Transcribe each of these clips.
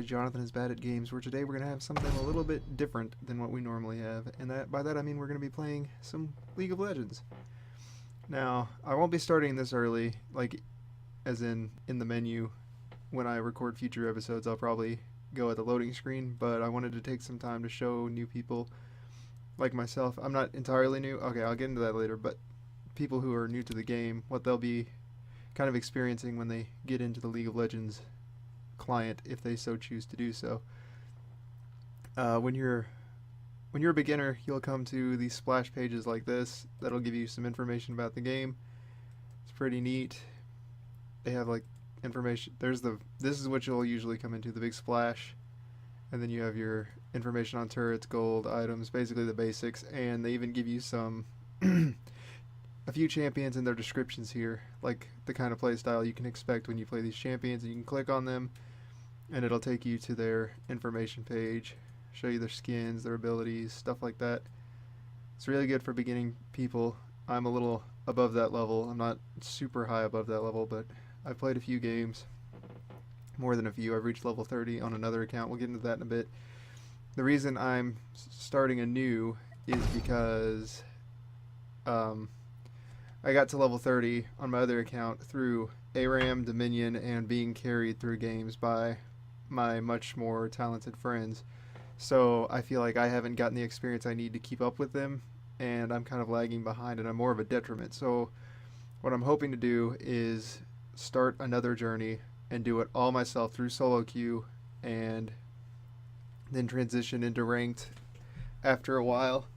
to JonathanIsBadAtGames, where today we're going to have something a little bit different than what we normally have, and by that I mean we're going to be playing some League of Legends. Now, I won't be starting this early, like as in the menu. When I record future episodes, I'll probably go at the loading screen, but I wanted to take some time to show new people like myself. I'm not entirely new, okay, I'll get into that later, but people who are new to the game, what they'll be kind of experiencing when they get into the League of Legends client, if they so choose to do so. When you're a beginner, you'll come to these splash pages like this that'll give you some information about the game. It's pretty neat. They have like information. This is what you'll usually come into, the big splash, and then you have your information on turrets, gold, items, basically the basics, and they even give you some a few champions in their descriptions here, like the kind of play style you can expect when you play these champions, and you can click on them and it'll take you to their information page, show you their skins, their abilities, stuff like that. It's really good for beginning people. I'm a little above that level. I'm not super high above that level, but I've played a few games, more than a few. I've reached level 30 on another account. We'll get into that in a bit. The reason I'm starting anew is because I got to level 30 on my other account through ARAM, Dominion, and being carried through games by my much more talented friends. So I feel like I haven't gotten the experience I need to keep up with them, and I'm kind of lagging behind, and I'm more of a detriment. So what I'm hoping to do is start another journey and do it all myself through solo queue, and then transition into ranked after a while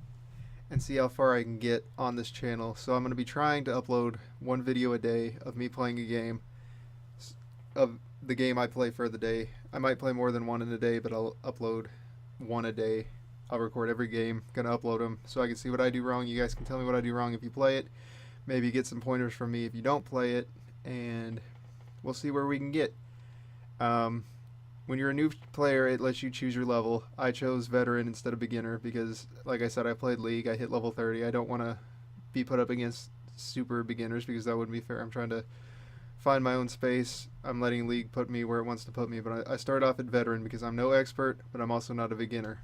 and see how far I can get on this channel. So I'm going to be trying to upload one video a day of me playing a game, of the game I play for the day. I might play more than one in a day, but I'll upload one a day. I'll record every game, gonna upload them so I can see what I do wrong. You guys can tell me what I do wrong if you play it. Maybe get some pointers from me if you don't play it, and we'll see where we can get. When you're a new player, it lets you choose your level. I chose veteran instead of beginner because, like I said, I played League. I hit level 30. I don't want to be put up against super beginners because that wouldn't be fair. I'm trying to find my own space. I'm letting League put me where it wants to put me, but I start off at veteran because I'm no expert, but I'm also not a beginner.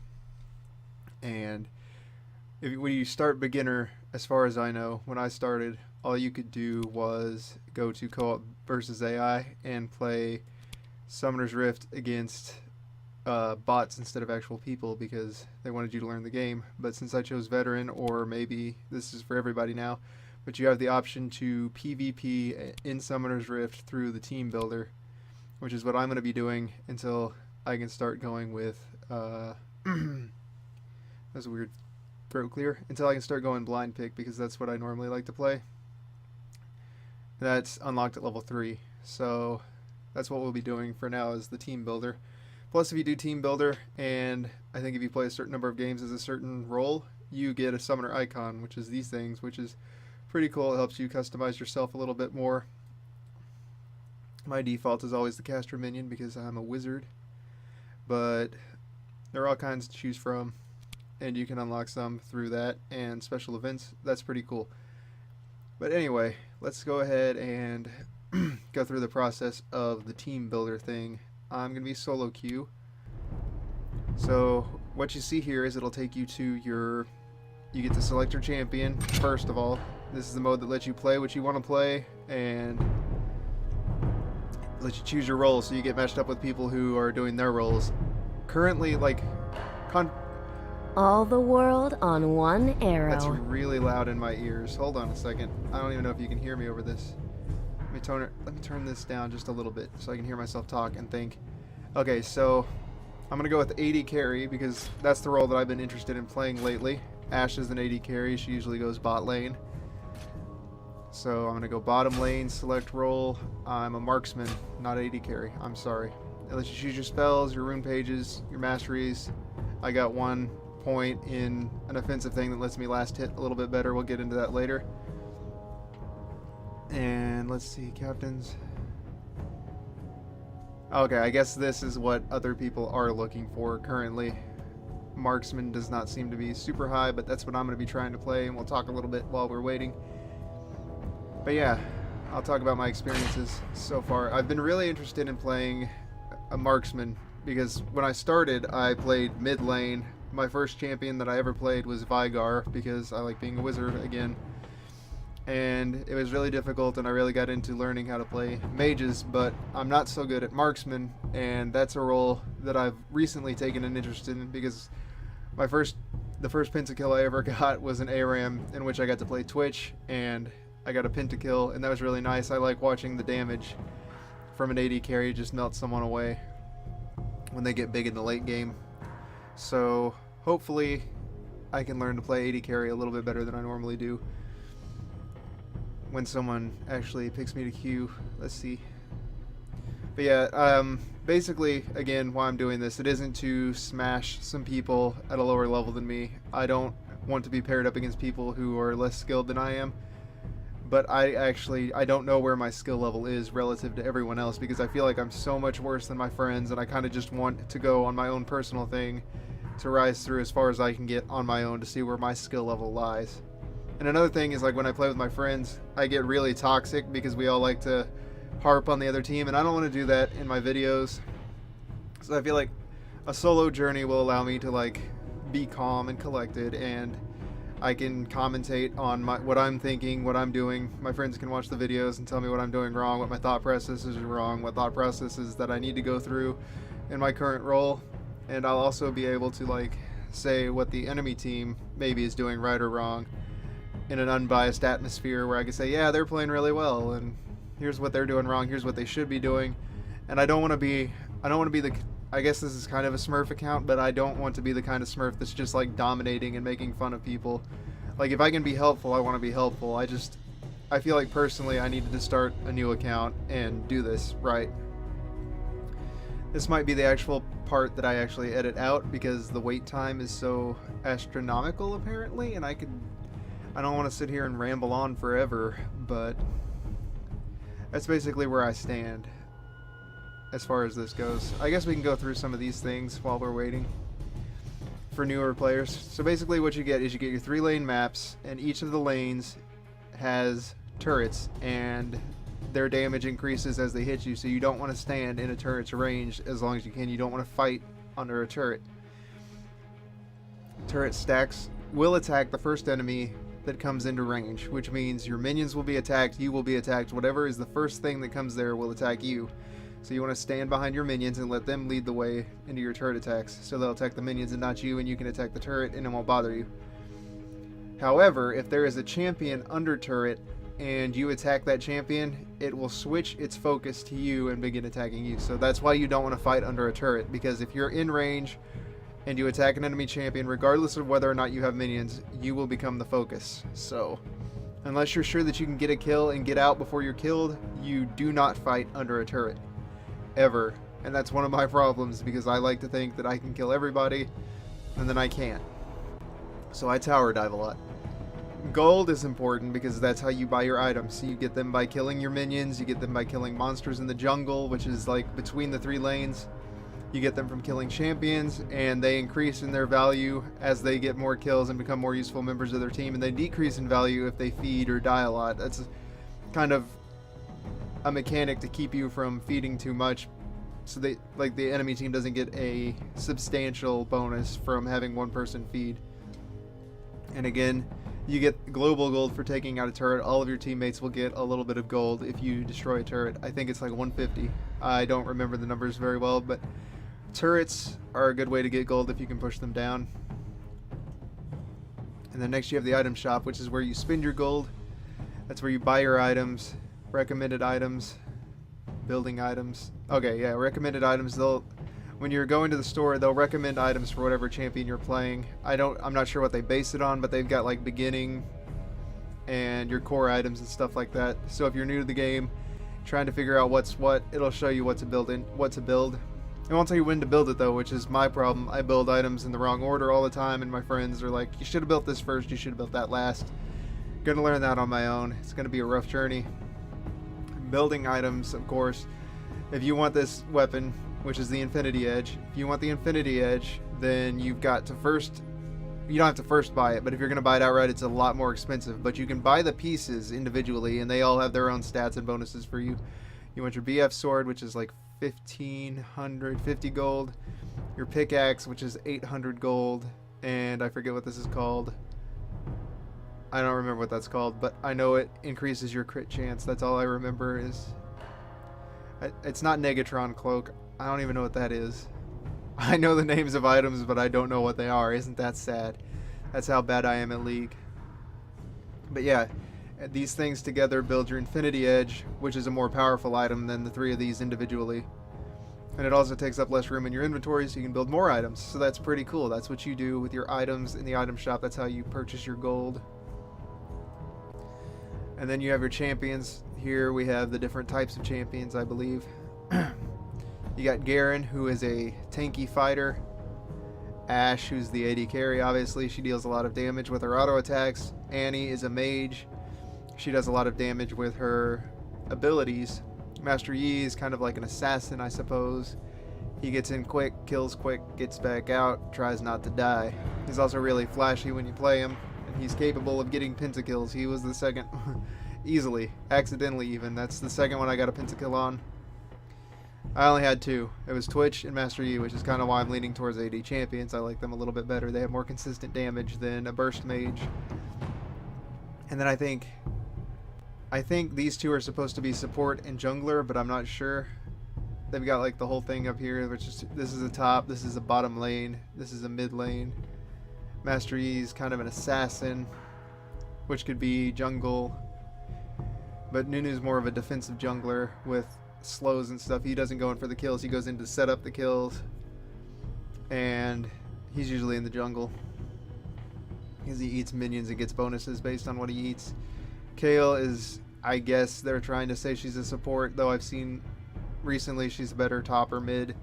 And when you start beginner, as far as I know, when I started, all you could do was go to co-op versus AI and play Summoner's Rift against bots instead of actual people because they wanted you to learn the game. But since I chose veteran, or maybe this is for everybody now, but you have the option to PvP in Summoner's Rift through the team builder, which is what I'm going to be doing until I can start going with that's a weird throat clear, until I can start going blind pick, because that's what I normally like to play. That's unlocked at level 3, so that's what we'll be doing for now, is the team builder. Plus, if you do team builder, and I think if you play a certain number of games as a certain role, you get a summoner icon, which is these things, which is pretty cool. It helps you customize yourself a little bit more. My default is always the caster minion because I'm a wizard, but there are all kinds to choose from, and you can unlock some through that and special events. That's pretty cool. But anyway, let's go ahead and go through the process of the team builder thing. I'm going to be solo queue. So what you see here is it'll take you to you get to select your champion first of all. This is the mode that lets you play what you want to play and lets you choose your role, so you get matched up with people who are doing their roles. Currently, like, all the world on one arrow. That's really loud in my ears. Hold on a second. I don't even know if you can hear me over this. Let me turn this down just a little bit so I can hear myself talk and think. Okay, so I'm going to go with AD carry because that's the role that I've been interested in playing lately. Ashe is an AD carry. She usually goes bot lane. So I'm going to go bottom lane, select role. I'm a marksman, not AD carry. I'm sorry. It lets you choose your spells, your rune pages, your masteries. I got 1 point in an offensive thing that lets me last hit a little bit better. We'll get into that later. And let's see, captains. Okay, I guess this is what other people are looking for currently. Marksman does not seem to be super high, but that's what I'm going to be trying to play, and we'll talk a little bit while we're waiting. But yeah, I'll talk about my experiences so far. I've been really interested in playing a marksman because when I started, I played mid lane. My first champion that I ever played was Vigar, because I like being a wizard again. And it was really difficult, and I really got into learning how to play mages, but I'm not so good at marksman, and that's a role that I've recently taken an interest in, because the first pentakill I ever got was an ARAM, in which I got to play Twitch, and I got a pentakill, and that was really nice. I like watching the damage from an AD carry just melt someone away when they get big in the late game. So hopefully I can learn to play AD carry a little bit better than I normally do when someone actually picks me to queue. Let's see. But yeah, basically, again, why I'm doing this, it isn't to smash some people at a lower level than me. I don't want to be paired up against people who are less skilled than I am. But I don't know where my skill level is relative to everyone else, because I feel like I'm so much worse than my friends, and I kind of just want to go on my own personal thing to rise through as far as I can get on my own to see where my skill level lies. And another thing is, like, when I play with my friends, I get really toxic because we all like to harp on the other team, and I don't want to do that in my videos. So I feel like a solo journey will allow me to, like, be calm and collected, and I can commentate on what I'm thinking, what I'm doing. My friends can watch the videos and tell me what I'm doing wrong, what my thought processes are wrong, what thought processes that I need to go through in my current role. And I'll also be able to, like, say what the enemy team maybe is doing right or wrong in an unbiased atmosphere, where I can say, yeah, they're playing really well, and here's what they're doing wrong, here's what they should be doing. And I don't want to be the, I guess this is kind of a Smurf account, but I don't want to be the kind of Smurf that's just, like, dominating and making fun of people. Like, if I can be helpful, I want to be helpful. I feel like personally I needed to start a new account and do this right. This might be the actual part that I actually edit out, because the wait time is so astronomical apparently, and I don't want to sit here and ramble on forever, but that's basically where I stand as far as this goes. I guess we can go through some of these things while we're waiting for newer players. So basically what you get is you get your 3-lane maps, and each of the lanes has turrets, and their damage increases as they hit you, so you don't want to stand in a turret's range as long as you can. You don't want to fight under a turret. Turret stacks will attack the first enemy that comes into range, which means your minions will be attacked, you will be attacked, whatever is the first thing that comes there will attack you. So you want to stand behind your minions and let them lead the way into your turret attacks, so they'll attack the minions and not you, and you can attack the turret and it won't bother you. However, if there is a champion under turret and you attack that champion, it will switch its focus to you and begin attacking you. So that's why you don't want to fight under a turret, because if you're in range and you attack an enemy champion, regardless of whether or not you have minions, you will become the focus. So unless you're sure that you can get a kill and get out before you're killed, you do not fight under a turret. Ever. And that's one of my problems, because I like to think that I can kill everybody, and then I can't. So I tower dive a lot. Gold is important because that's how you buy your items. You get them by killing your minions, you get them by killing monsters in the jungle, which is like between the 3 lanes. You get them from killing champions, and they increase in their value as they get more kills and become more useful members of their team, and they decrease in value if they feed or die a lot. That's kind of a mechanic to keep you from feeding too much, so they, like, the enemy team doesn't get a substantial bonus from having one person feed. And again, you get global gold for taking out a turret. All of your teammates will get a little bit of gold if you destroy a turret. I think it's like 150. I don't remember the numbers very well, but turrets are a good way to get gold if you can push them down. And then next you have the item shop, which is where you spend your gold. That's where you buy your items, recommended items, building items. Okay, yeah, recommended items. When you're going to the store, they'll recommend items for whatever champion you're playing. I'm not sure what they base it on, but they've got like beginning and your core items and stuff like that. So if you're new to the game, trying to figure out what's what, it'll show you what to build. It won't tell you when to build it though, which is my problem. I build items in the wrong order all the time, and my friends are like, you should have built this first, you should have built that last. Gonna learn that on my own. It's gonna be a rough journey. Building items, of course. If you want this weapon, which is the Infinity Edge, if you want the Infinity Edge, then you've got to first, you don't have to first buy it, but if you're going to buy it outright, it's a lot more expensive. But you can buy the pieces individually, and they all have their own stats and bonuses for you. You want your BF sword, which is like 1,550 gold. Your pickaxe, which is 800 gold. And I forget what this is called. I don't remember what that's called, but I know it increases your crit chance. That's all I remember is... It's not Negatron Cloak. I don't even know what that is. I know the names of items, but I don't know what they are. Isn't that sad? That's how bad I am at League. But yeah, these things together build your Infinity Edge, which is a more powerful item than the 3 of these individually. And it also takes up less room in your inventory, so you can build more items. So that's pretty cool. That's what you do with your items in the item shop. That's how you purchase your gold. And then you have your champions. Here we have the different types of champions, I believe. You got Garen, who is a tanky fighter. Ashe, who's the AD carry, obviously. She deals a lot of damage with her auto attacks. Annie is a mage. She does a lot of damage with her abilities. Master Yi is kind of like an assassin, I suppose. He gets in quick, kills quick, gets back out, tries not to die. He's also really flashy when you play him, and he's capable of getting pentakills. He was the second, easily, accidentally even. That's the second one I got a pentakill on. I only had 2. It was Twitch and Master Yi, which is kind of why I'm leaning towards AD champions. I like them a little bit better. They have more consistent damage than a burst mage. And then I think these 2 are supposed to be support and jungler, but I'm not sure. They've got like the whole thing up here, which is, this is a top, this is a bottom lane, this is a mid lane. Master Yi is kind of an assassin, which could be jungle. But Nunu's more of a defensive jungler with slows and stuff. He doesn't go in for the kills, he goes in to set up the kills. And he's usually in the jungle, because he eats minions and gets bonuses based on what he eats. Kale is, I guess they're trying to say she's a support, though I've seen recently she's a better top or mid.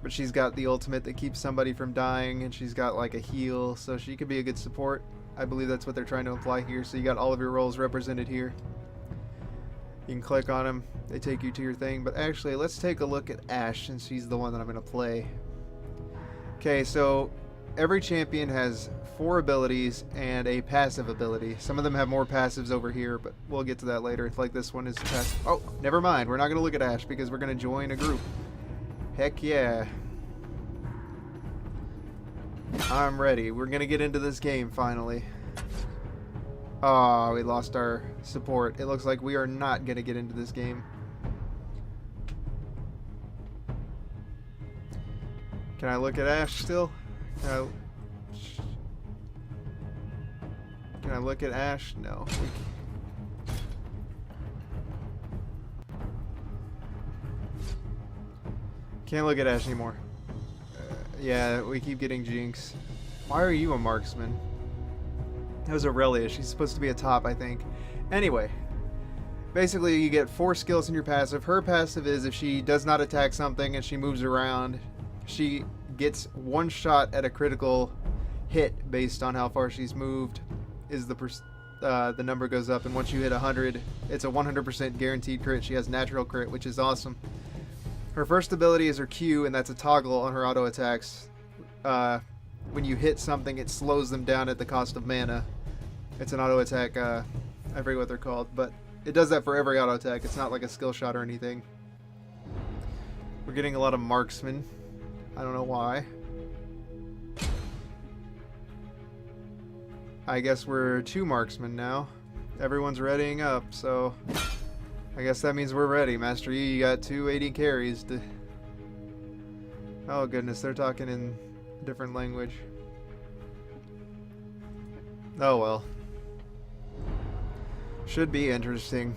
But she's got the ultimate that keeps somebody from dying, and she's got like a heal, so she could be a good support. I believe that's what they're trying to imply here. So you got all of your roles represented here. You can click on them, they take you to your thing. But actually, let's take a look at Ashe, since she's the one that I'm going to play. Okay, so every champion has 4 abilities and a passive ability. Some of them have more passives over here, but we'll get to that later. It's like this one is passive. Oh, never mind. We're not going to look at Ashe because we're going to join a group. Heck yeah. I'm ready. We're going to get into this game finally. Oh, we lost our support. It looks like we are not going to get into this game. Can I look at Ashe still? Can I look at Ashe? No. Can't look at Ashe anymore. Yeah, we keep getting Jinx. Why are you a marksman? That was Aurelia. She's supposed to be a top, I think. Anyway. Basically, you get 4 skills in your passive. Her passive is if she does not attack something and she moves around, she gets 1 shot at a critical hit based on how far she's moved. Is the number goes up, and once you hit 100, it's a 100% guaranteed crit. She has natural crit, which is awesome. Her first ability is her Q, and that's a toggle on her auto attacks. When you hit something, it slows them down at the cost of mana. It's an auto attack. I forget what they're called, but it does that for every auto attack. It's not like a skill shot or anything. We're getting a lot of marksmen. I don't know why. I guess we're 2 marksmen now. Everyone's readying up, so I guess that means we're ready. Master Yi, you got 2 AD carries. Oh goodness, they're talking in a different language. Oh well. Should be interesting.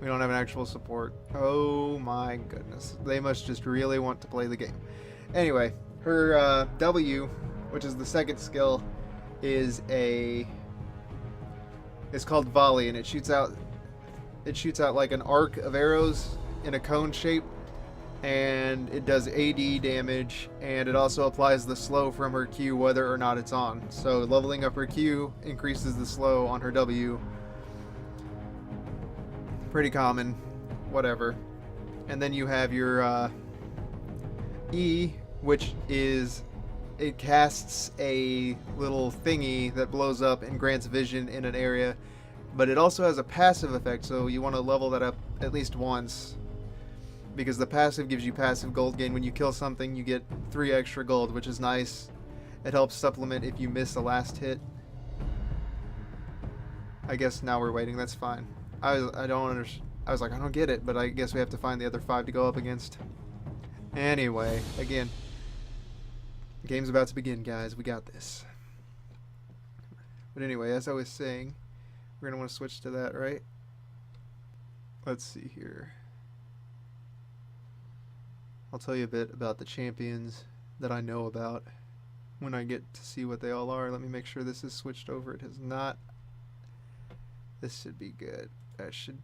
We don't have an actual support. Oh my goodness. They must just really want to play the game. Anyway, her W, which is the second skill, is called volley, and it shoots out like an arc of arrows in a cone shape, and it does AD damage, and it also applies the slow from her Q whether or not it's on. So leveling up her Q increases the slow on her W. Pretty common, whatever. And then you have your E, which is, it casts a little thingy that blows up and grants vision in an area, but it also has a passive effect, so you want to level that up at least once. because the passive gives you passive gold gain. When you kill something, you get 3 extra gold, which is nice. It helps supplement if you miss the last hit. I guess now we're waiting. That's fine. I don't understand. I was like, I don't get it, but I guess we have to find the other 5 to go up against. Anyway, again, the game's about to begin, guys. We got this. But anyway, as I was saying, we're gonna want to switch to that, right? Let's see here. I'll tell you a bit about the champions that I know about when I get to see what they all are. Let me make sure this is switched over. It has not. This should be good. That should.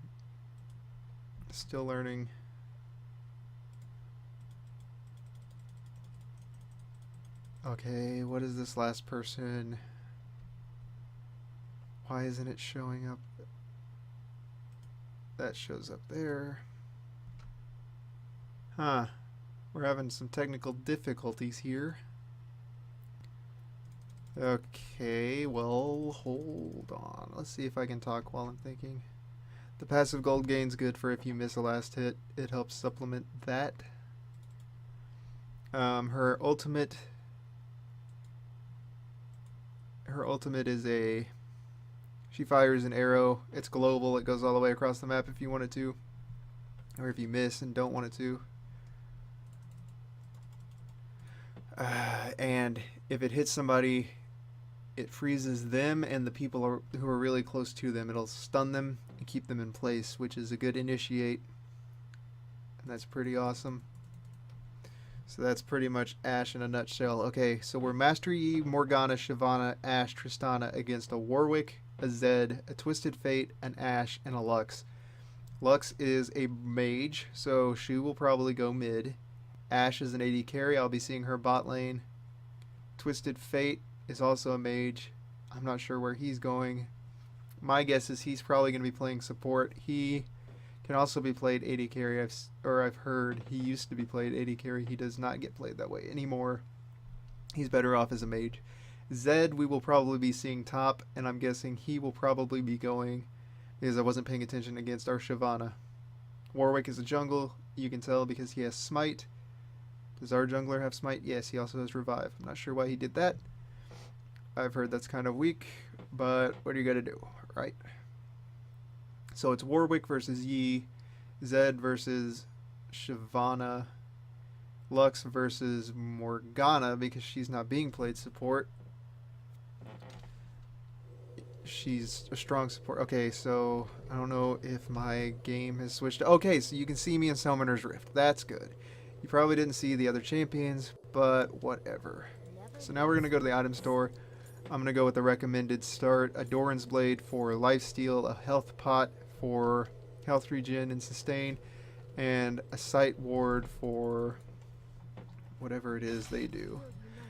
Still learning. Okay, what is this last person? Why isn't it showing up? That shows up there. Huh. We're having some technical difficulties here. Okay, well, hold on. Let's see if I can talk while I'm thinking. The passive gold gain's good for if you miss a last hit. It helps supplement that. Her ultimate is a... She fires an arrow. It's global. It goes all the way across the map if you want it to. Or if you miss and don't want it to. And if it hits somebody, it freezes them and the people who are really close to them. It'll stun them and keep them in place, which is a good initiate. And that's pretty awesome. So that's pretty much Ashe in a nutshell. Okay, so we're Master Yi, Morgana, Shyvana, Ashe, Tristana against a Warwick, a Zed, a Twisted Fate, an Ashe, and a Lux. Lux is a mage, so she will probably go mid. Ashe is an AD carry. I'll be seeing her bot lane. Twisted Fate is also a mage. I'm not sure where he's going. My guess is he's probably going to be playing support. He can also be played AD carry. I've heard he used to be played AD carry. He does not get played that way anymore. He's better off as a mage. Zed we will probably be seeing top, and I'm guessing he will probably be going, because I wasn't paying attention, against our Shyvana. Warwick is a jungle. You can tell because he has smite. Does our jungler have smite? Yes, he also has revive. I'm not sure why he did that. I've heard that's kind of weak, but what are you going to do, right? So it's Warwick versus Yi, Zed versus Shyvana, Lux versus Morgana because she's not being played support. She's a strong support. Okay, so I don't know if my game has switched. Okay, so you can see me in Summoner's Rift. That's good. You probably didn't see the other champions, but whatever. So now we're going to go to the item store. I'm going to go with the recommended start. A Doran's Blade for lifesteal, a health pot for health regen and sustain, and a sight ward for whatever it is they do.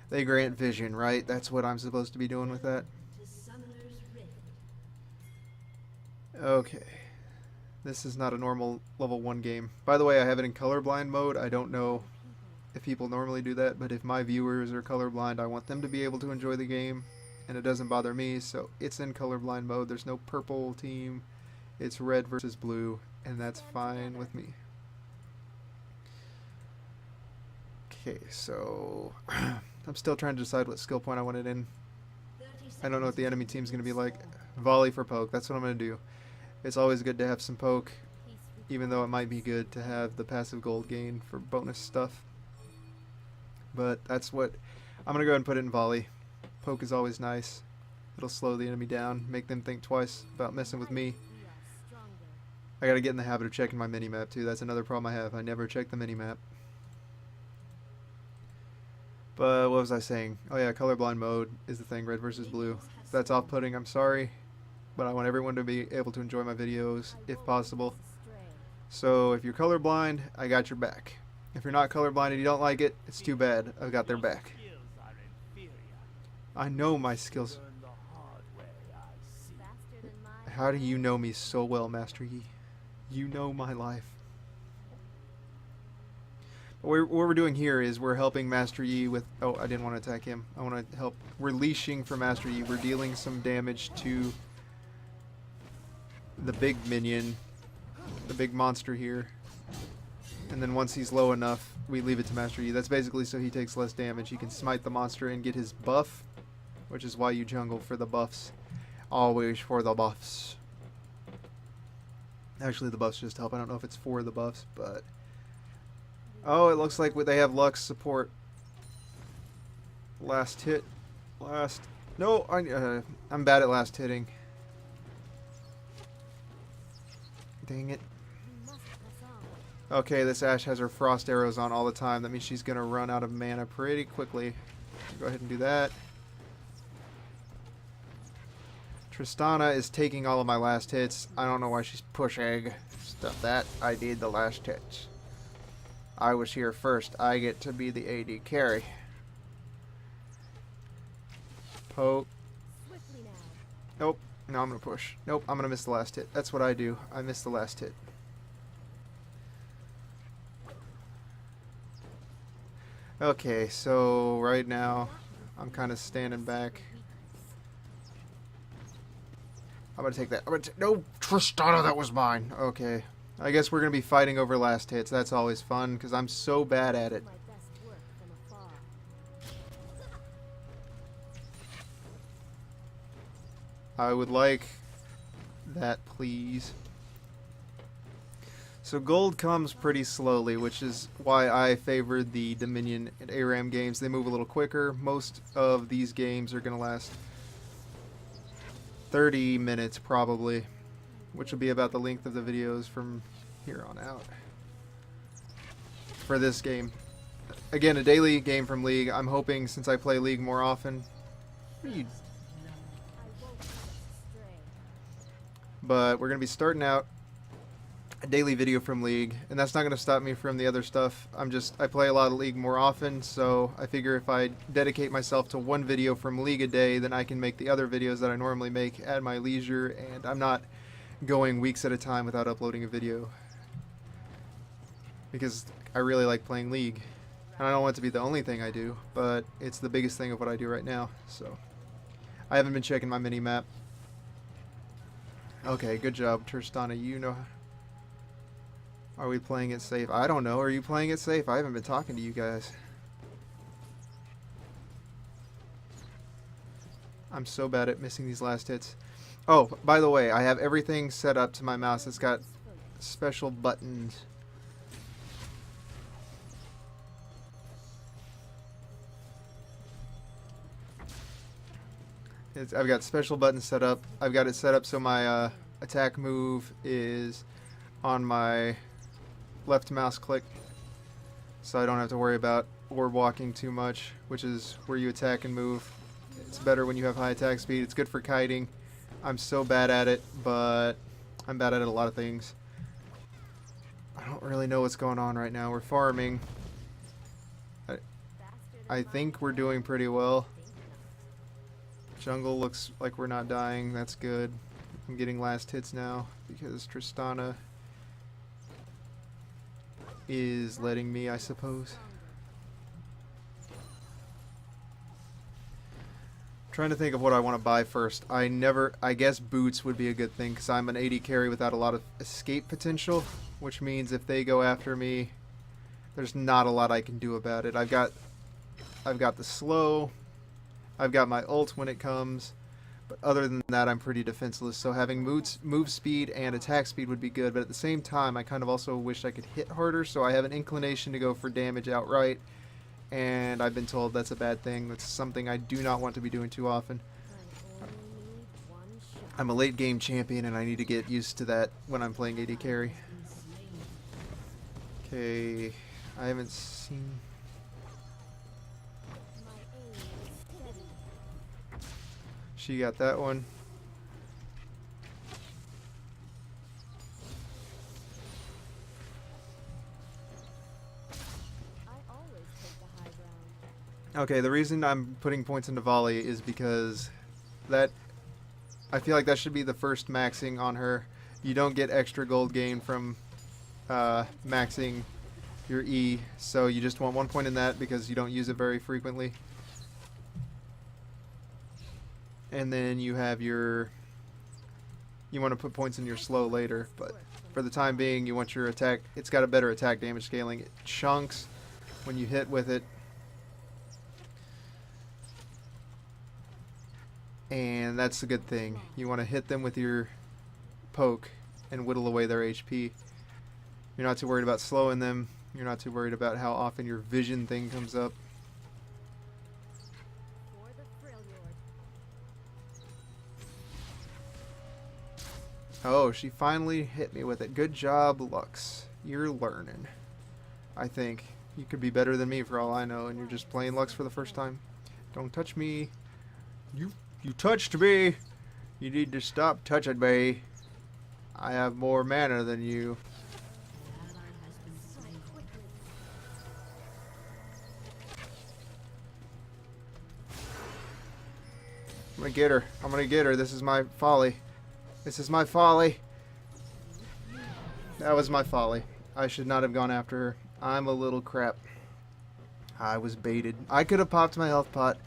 They grant vision, right? That's what I'm supposed to be doing with that. Okay. This is not a normal level 1 game. By the way, I have it in colorblind mode. I don't know if people normally do that, but if my viewers are colorblind, I want them to be able to enjoy the game, and it doesn't bother me, so it's in colorblind mode. There's no purple team. It's red versus blue, and that's fine with me. Okay, so I'm still trying to decide what skill point I want it in. I don't know what the enemy team's going to be like. Volley for poke. That's what I'm going to do. It's always good to have some poke, even though it might be good to have the passive gold gain for bonus stuff. But that's what I'm going to go ahead and put it in volley. Poke is always nice. It'll slow the enemy down, make them think twice about messing with me. I got to get in the habit of checking my minimap too. That's another problem I have. I never check the minimap. But what was I saying? Oh yeah, colorblind mode is the thing, red versus blue. If that's off-putting, I'm sorry. But I want everyone to be able to enjoy my videos, if possible. So if you're colorblind, I got your back. If you're not colorblind and you don't like it, it's too bad. I've got their back. I know my skills. How do you know me so well, Master Yi? You know my life. What we're doing here is we're helping Master Yi with... Oh, I didn't want to attack him. I want to help. We're leashing for Master Yi. We're dealing some damage to the big minion. The big monster here. and then once he's low enough, we leave it to Master Yi. That's basically so he takes less damage. He can smite the monster and get his buff, which is why you jungle for the buffs. Always for the buffs. Actually, the buffs just help. I don't know if it's for the buffs, but... Oh, it looks like they have Lux support. Last hit. Last... No, I'm bad at last hitting. Dang it. Okay, this Ashe has her frost arrows on all the time. That means she's going to run out of mana pretty quickly. Go ahead and do that. Tristana is taking all of my last hits. I don't know why she's pushing. Stuff that. I need the last hits. I was here first. I get to be the AD carry. Poke. Nope. No, I'm going to push. Nope, I'm going to miss the last hit. That's what I do. I miss the last hit. Okay, so right now I'm kind of standing back. I'm going to take that. No, Tristana, that was mine. Okay. I guess we're going to be fighting over last hits. That's always fun because I'm so bad at it. I would like that, please. So gold comes pretty slowly, which is why I favored the Dominion and ARAM games. They move a little quicker. Most of these games are going to last 30 minutes probably, which will be about the length of the videos from here on out. For this game. Again, a daily game from League. I'm hoping, since I play League more often... But we're going to be starting out a daily video from League, and that's not going to stop me from the other stuff. I play a lot of League more often, so I figure if I dedicate myself to one video from League a day, then I can make the other videos that I normally make at my leisure, and I'm not going weeks at a time without uploading a video. Because I really like playing League. And I don't want it to be the only thing I do, but it's the biggest thing of what I do right now, so. I haven't been checking my mini-map. Okay, good job, Tristana. You know... Are we playing it safe? I don't know. Are you playing it safe? I haven't been talking to you guys. I'm so bad at missing these last hits. Oh, by the way, I have everything set up to my mouse. It's got special buttons. I've got special buttons set up. I've got it set up so my attack move is on my left mouse click, so I don't have to worry about orb walking too much, which is where you attack and move. It's better when you have high attack speed. It's good for kiting. I'm so bad at it, but I'm bad at a lot of things. I don't really know what's going on right now. We're farming. I think we're doing pretty well. Jungle looks like we're not dying. That's good. I'm getting last hits now because Tristana is letting me, I suppose. I'm trying to think of what I want to buy first. I guess boots would be a good thing because I'm an AD carry without a lot of escape potential, which means if they go after me, there's not a lot I can do about it. I've got the slow. I've got my ult when it comes, but other than that, I'm pretty defenseless. So having move speed and attack speed would be good, but at the same time, I kind of also wish I could hit harder, so I have an inclination to go for damage outright, and I've been told that's a bad thing. That's something I do not want to be doing too often. I'm a late game champion, and I need to get used to that when I'm playing AD carry. Okay, I haven't seen... She got that one. Okay, the reason I'm putting points into volley is because I feel like that should be the first maxing on her. You don't get extra gold gain from maxing your E, so you just want 1 point in that because you don't use it very frequently. And then you have your You want to put points in your slow later, but for the time being, you want your attack. It's got a better attack damage scaling. It chunks when you hit with it. And that's a good thing. You want to hit them with your poke and whittle away their HP. You're not too worried about slowing them. You're not too worried about how often your vision thing comes up. Oh, she finally hit me with it. Good job, Lux. You're learning. I think. You could be better than me for all I know, and you're just playing Lux for the first time. Don't touch me. You touched me. You need to stop touching me. I have more mana than you. I'm gonna get her. I'm gonna get her. This is my folly. This is my folly. That was my folly. I should not have gone after her. I'm a little crap. I was baited. I could have popped my health pot.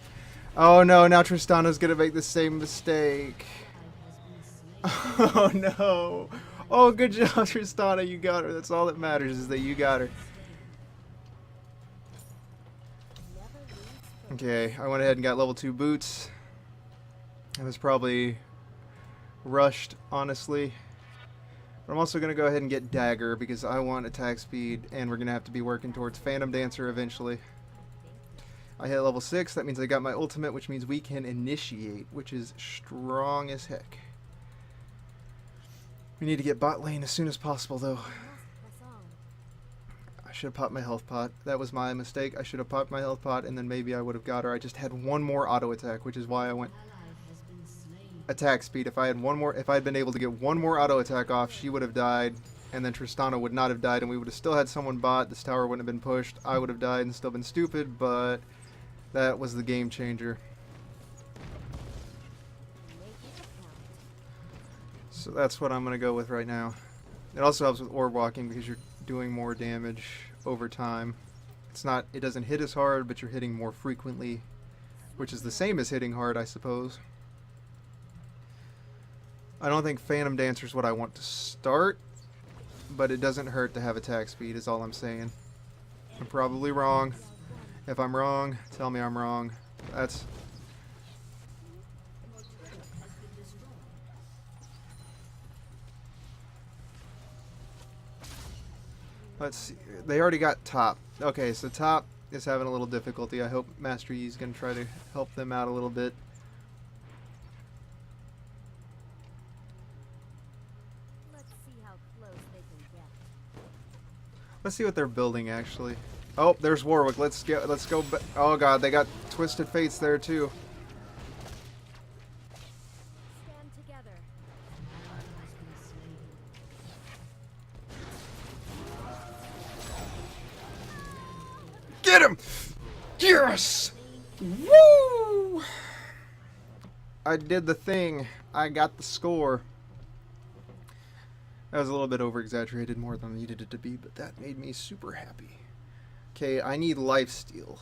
Oh no, now Tristana's gonna make the same mistake. Oh no. Oh, good job, Tristana. You got her. That's all that matters, is that you got her. Okay, I went ahead and got level 2 boots. I was probably rushed, honestly. But I'm also going to go ahead and get dagger because I want attack speed, and we're going to have to be working towards Phantom Dancer eventually. I hit level 6. That means I got my ultimate, which means we can initiate, which is strong as heck. We need to get bot lane as soon as possible, though. I should have popped my health pot. That was my mistake. I should have popped my health pot, and then maybe I would have got her. I just had one more auto attack, which is why I went attack speed. If I had been able to get one more auto attack off, she would have died, and then Tristana would not have died, and we would have still had someone bot. This tower wouldn't have been pushed. I would have died and still been stupid, but that was the game changer. So that's what I'm going to go with right now. It also helps with orb walking because you're doing more damage over time. It doesn't hit as hard, but you're hitting more frequently, which is the same as hitting hard, I suppose. I don't think Phantom Dancer is what I want to start, but it doesn't hurt to have attack speed is all I'm saying. I'm probably wrong. If I'm wrong, tell me I'm wrong. Let's see. They already got top. Okay, so top is having a little difficulty. I hope Master Yi is going to try to help them out a little bit. Let's see what they're building, actually. Oh, there's Warwick. Let's go. Oh god, they got Twisted Fates there too. Stand together. Get him! Yes! Woo! I did the thing. I got the score. That was a little bit over-exaggerated, more than I needed it to be, but that made me super happy. Okay, I need lifesteal.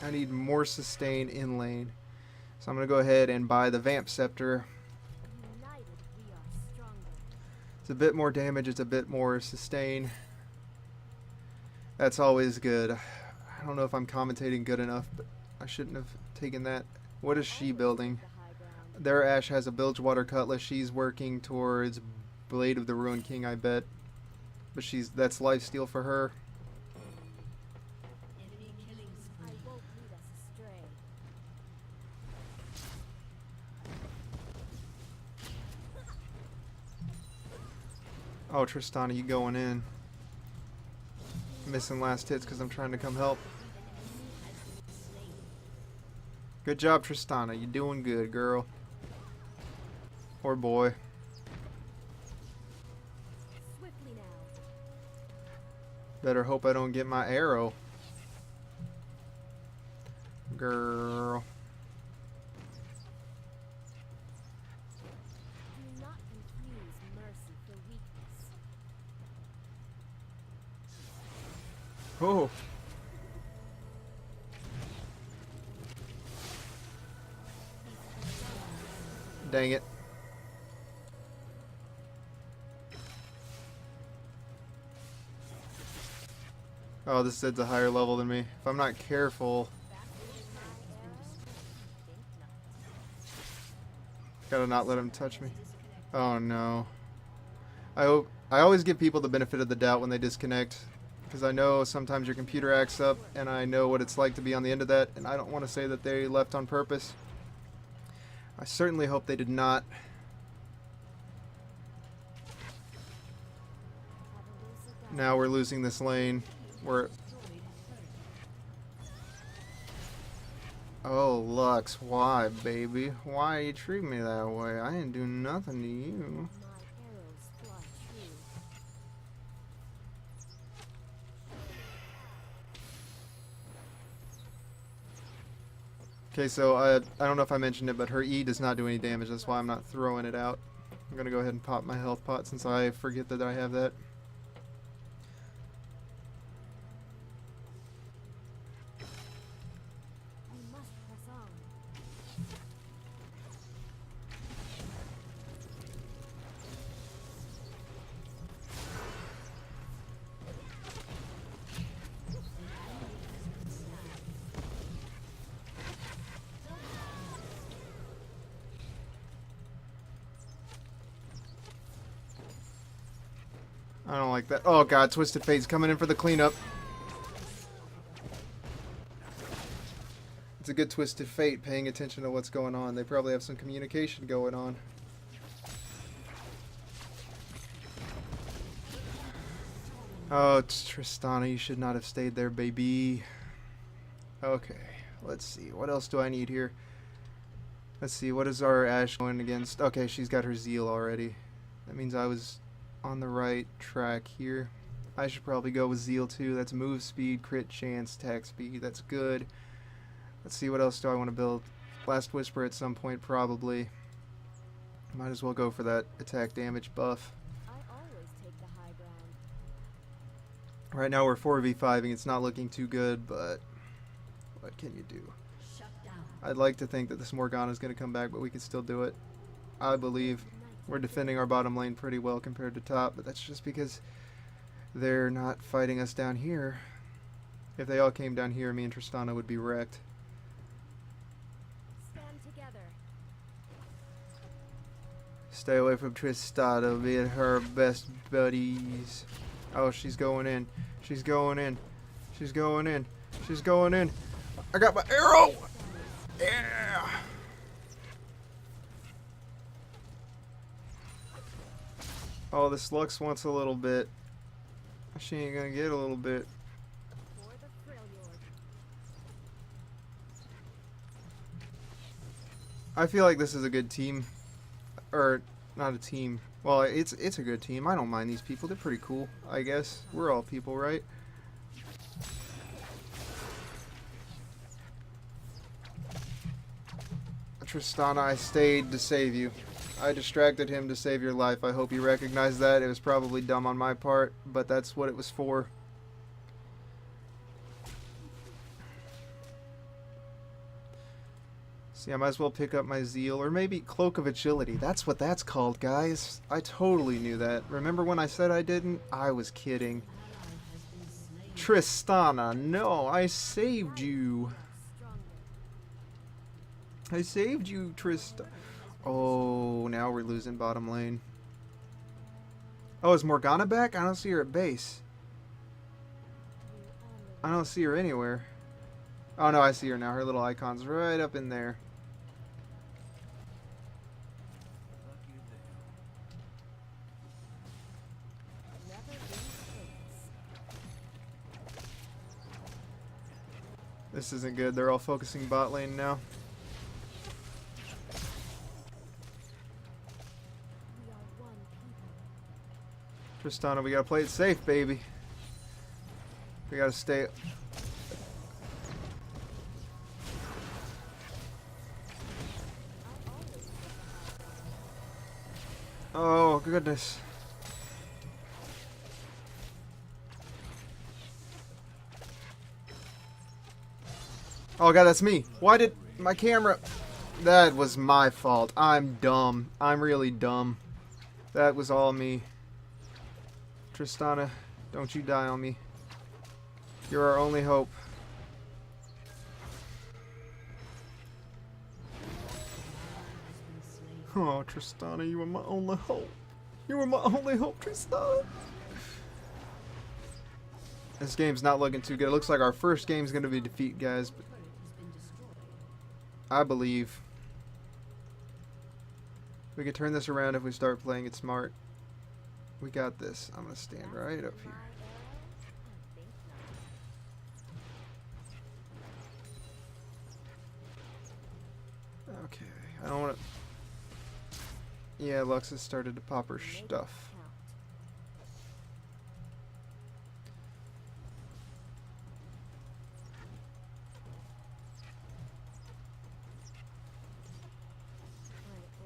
I need more sustain in lane. So I'm going to go ahead and buy the Vamp Scepter. United, we are stronger. It's a bit more damage, it's a bit more sustain. That's always good. I don't know if I'm commentating good enough, but I shouldn't have taken that. What is she building? Their Ashe has a Bilgewater Cutlass. She's working towards Blade of the Ruined King, I bet. But that's lifesteal for her. I won't lead us astray. Oh, Tristana, you going in. Missing last hits because I'm trying to come help. Good job, Tristana. You doing good, girl. Or boy. Swiftly now. Better hope I don't get my arrow. Girl. Do not confuse mercy for weakness. Oh. Dang it. Oh, this Zed's a higher level than me. If I'm not careful... Gotta not let him touch me. Oh no. I always give people the benefit of the doubt when they disconnect. Because I know sometimes your computer acts up, and I know what it's like to be on the end of that, and I don't want to say that they left on purpose. I certainly hope they did not. Now we're losing this lane. Oh, Lux, why, baby? Why you treat me that way? I didn't do nothing to you. Okay, so I don't know if I mentioned it, but her E does not do any damage. That's why I'm not throwing it out. I'm going to go ahead and pop my health pot since I forget that I have that. I don't like that. Oh god, Twisted Fate's coming in for the cleanup. It's a good Twisted Fate paying attention to what's going on. They probably have some communication going on. Oh, it's Tristana. You should not have stayed there, baby. Okay, let's see. What else do I need here? Let's see. What is our Ashe going against? Okay, she's got her Zeal already. That means I was on the right track here. I should probably go with Zeal too. That's move speed, crit chance, attack speed. That's good. Let's see, what else do I want to build? Blast Whisper at some point, probably. Might as well go for that attack damage buff. Right now we're 4v5ing. It's not looking too good, but what can you do? I'd like to think that this Morgana is going to come back, but we can still do it. I believe. We're defending our bottom lane pretty well compared to top, but that's just because they're not fighting us down here. If they all came down here, me and Tristana would be wrecked. Stand together. Stay away from Tristana, me and her best buddies. Oh, she's going in. She's going in. She's going in. She's going in. I got my arrow! Yeah! Oh, this Lux wants a little bit. She ain't gonna get a little bit. I feel like this is a good team. Or, not a team. Well, it's a good team. I don't mind these people. They're pretty cool, I guess. We're all people, right? Tristana, I stayed to save you. I distracted him to save your life. I hope you recognize that. It was probably dumb on my part, but that's what it was for. See, I might as well pick up my Zeal, or maybe Cloak of Agility. That's what that's called, guys. I totally knew that. Remember when I said I didn't? I was kidding. Tristana, no, I saved you. I saved you, Tristana. Oh, now we're losing bottom lane. Oh, is Morgana back? I don't see her at base. I don't see her anywhere. Oh no, I see her now. Her little icon's right up in there. This isn't good. They're all focusing bot lane now. Tristana, we gotta play it safe, baby. We gotta stay. Oh, goodness. Oh, God, that's me. Why did my camera... That was my fault. I'm dumb. I'm really dumb. That was all me. Tristana, don't you die on me. You're our only hope. Oh, Tristana, you were my only hope. You were my only hope, Tristana. This game's not looking too good. It looks like our first game's going to be defeat, guys. But I believe we can turn this around if we start playing it smart. We got this. I'm going to stand right up here. Okay. I don't want to... Yeah, Lux has started to pop her stuff.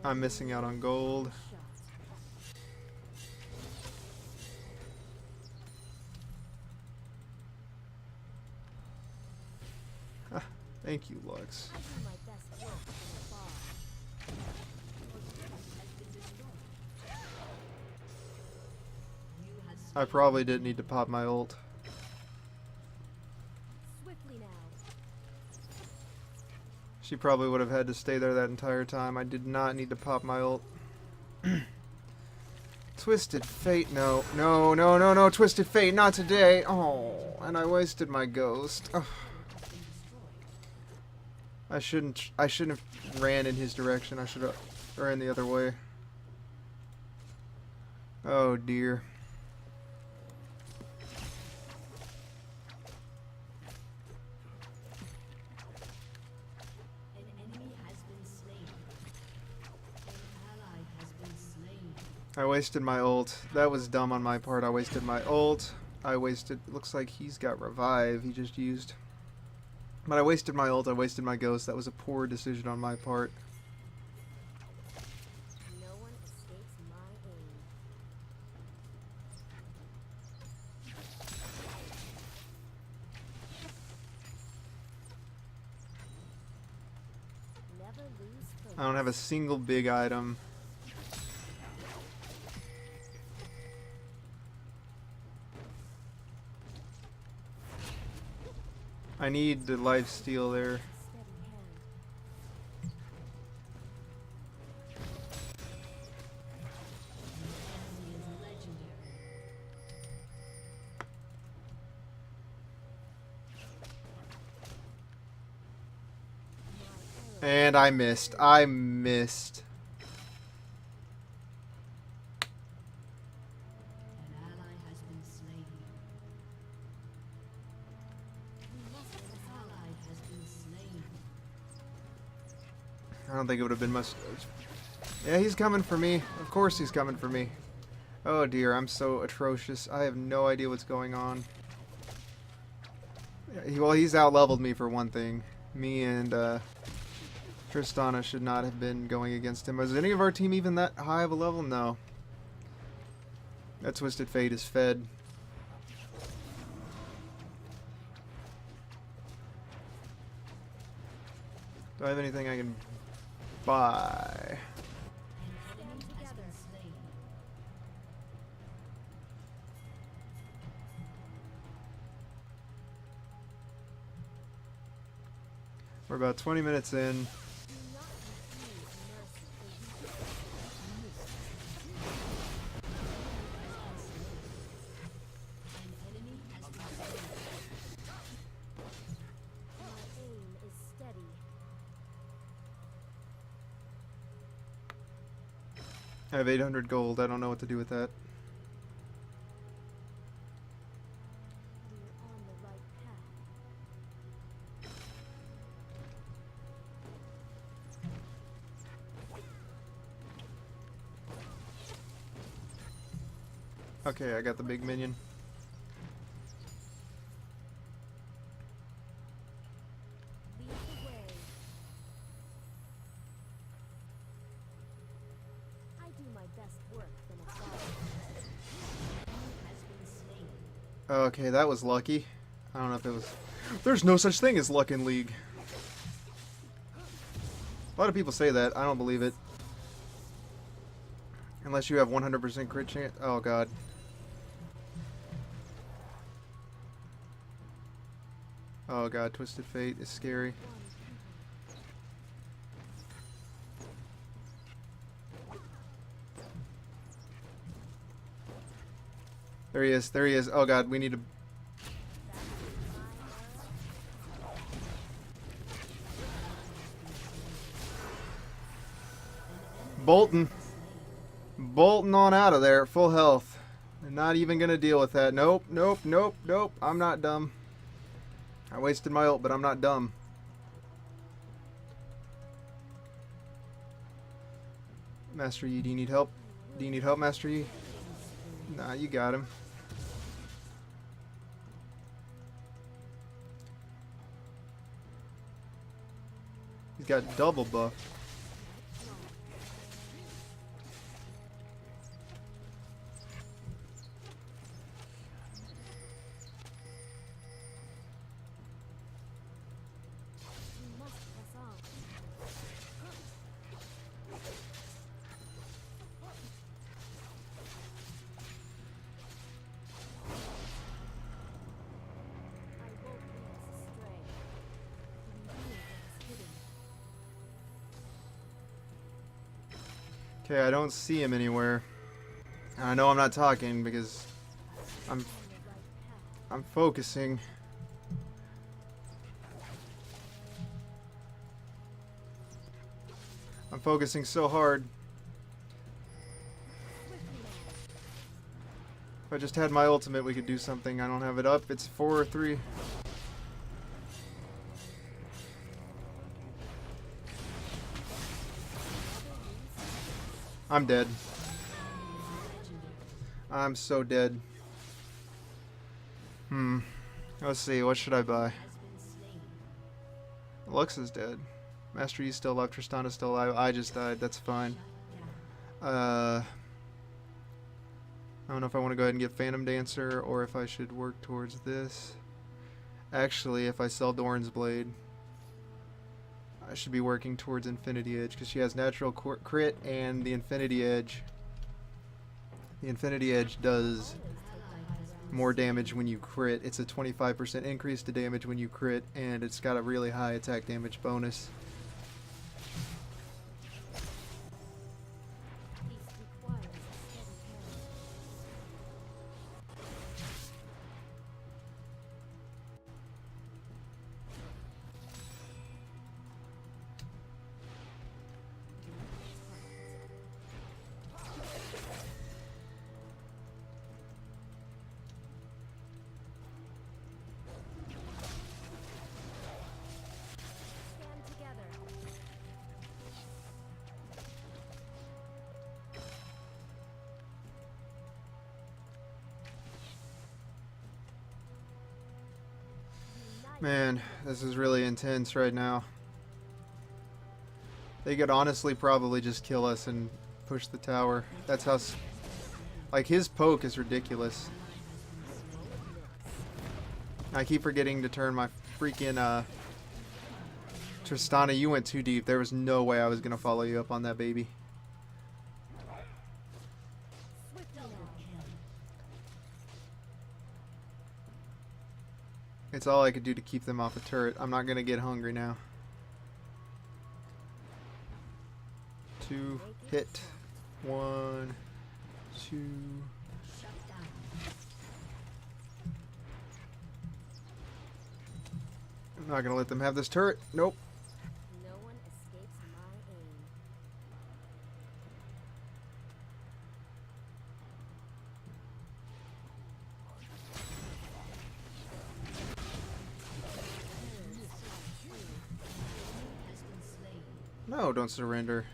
I'm missing out on gold. Thank you, Lux. I probably didn't need to pop my ult. She probably would have had to stay there that entire time. I did not need to pop my ult. Twisted Fate, no. No, no, no, no, Twisted Fate, not today. Oh, and I wasted my ghost. Ugh. I shouldn't have ran in his direction. I should have ran the other way. Oh dear. I wasted my ult. That was dumb on my part. I wasted my ult. Looks like he's got revive. He just used. But I wasted my ult. I wasted my ghost. That was a poor decision on my part. No one escapes my aim. Never lose focus. I don't have a single big item. I need the life steal there. And I missed. I missed. I don't think it would have been much. Yeah, he's coming for me. Of course he's coming for me. Oh dear, I'm so atrocious. I have no idea what's going on. Well, he's out-leveled me for one thing. Me and Tristana should not have been going against him. Was any of our team even that high of a level? No. That Twisted Fate is fed. Do I have anything I can buy? We're about 20 minutes in. I have 800 gold. I don't know what to do with that. Okay, I got the big minion. Okay, that was lucky. I don't know if it was... There's no such thing as luck in League. A lot of people say that. I don't believe it. Unless you have 100% crit chance. Oh, God. Oh god, Twisted Fate is scary. There he is, there he is. Oh god, we need to... Bolton. Bolton on out of there, full health. I'm not even gonna deal with that. Nope, nope, nope, nope. I'm not dumb. I wasted my ult, but I'm not dumb. Master Yi, do you need help? Do you need help, Master Yi? Nah, you got him. He's got double buff. Okay, I don't see him anywhere. And I know I'm not talking because I'm focusing. I'm focusing so hard. If I just had my ultimate, we could do something. I don't have it up. It's 4 or 3. I'm dead. I'm so dead. Let's see. What should I buy? Lux is dead. Master Yi's still alive. Tristana's still alive. I just died. That's fine. I don't know if I want to go ahead and get Phantom Dancer or if I should work towards this. Actually, if I sell Doran's Blade, I should be working towards Infinity Edge because she has natural crit and the Infinity Edge. The Infinity Edge does more damage when you crit. It's a 25% increase to damage when you crit, and it's got a really high attack damage bonus. Man, this is really intense right now. They could honestly probably just kill us and push the tower. That's how... Like, his poke is ridiculous. I keep forgetting to turn my freaking, Tristana, you went too deep. There was no way I was gonna follow you up on that baby. It's all I could do to keep them off the turret. I'm not gonna get hungry now. 2 hit. 1, 2. I'm not gonna let them have this turret. Nope. No one escapes my aim. No, don't surrender.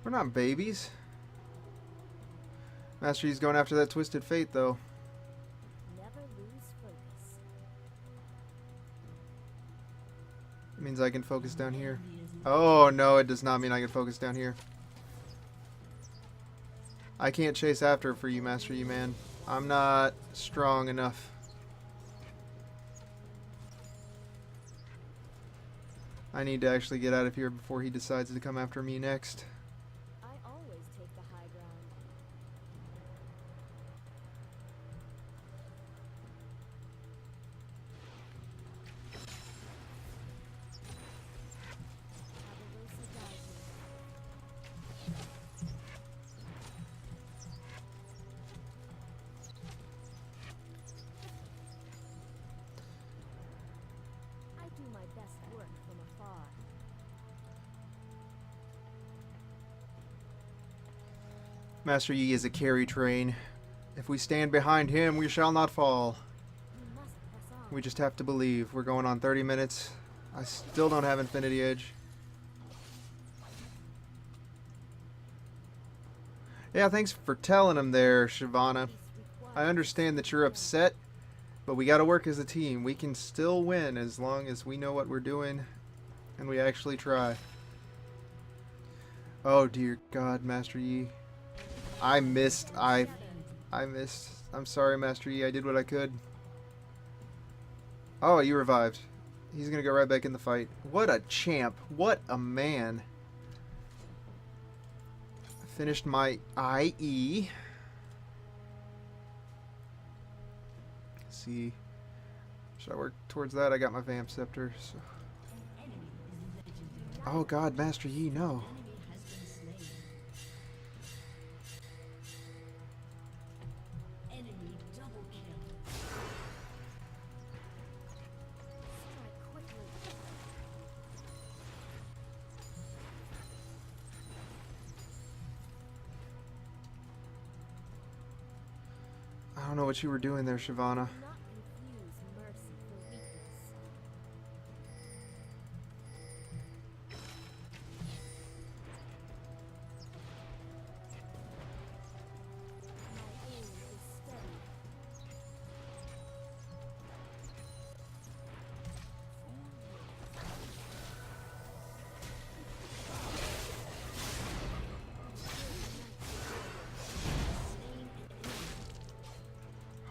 We're not babies. Master Yi's going after that Twisted Fate, though. Never lose focus. It means I can focus down here. Oh, no, it does not mean I can focus down here. I can't chase after it for you, Master Yi, man. I'm not strong enough. I need to actually get out of here before he decides to come after me next. I always take the high ground. Master Yi is a carry train. If we stand behind him, we shall not fall. We just have to believe. We're going on 30 minutes. I still don't have Infinity Edge. Yeah, thanks for telling him there, Shyvana. I understand that you're upset, but we gotta work as a team. We can still win as long as we know what we're doing and we actually try. Oh dear God, Master Yi. I missed. I missed. I'm sorry, Master Yi. I did what I could. Oh, you revived. He's gonna go right back in the fight. What a champ. What a man. I finished my IE. Let's see. Should I work towards that? I got my Vamp Scepter. So. Oh God, Master Yi, no. I don't know what you were doing there, Shyvana.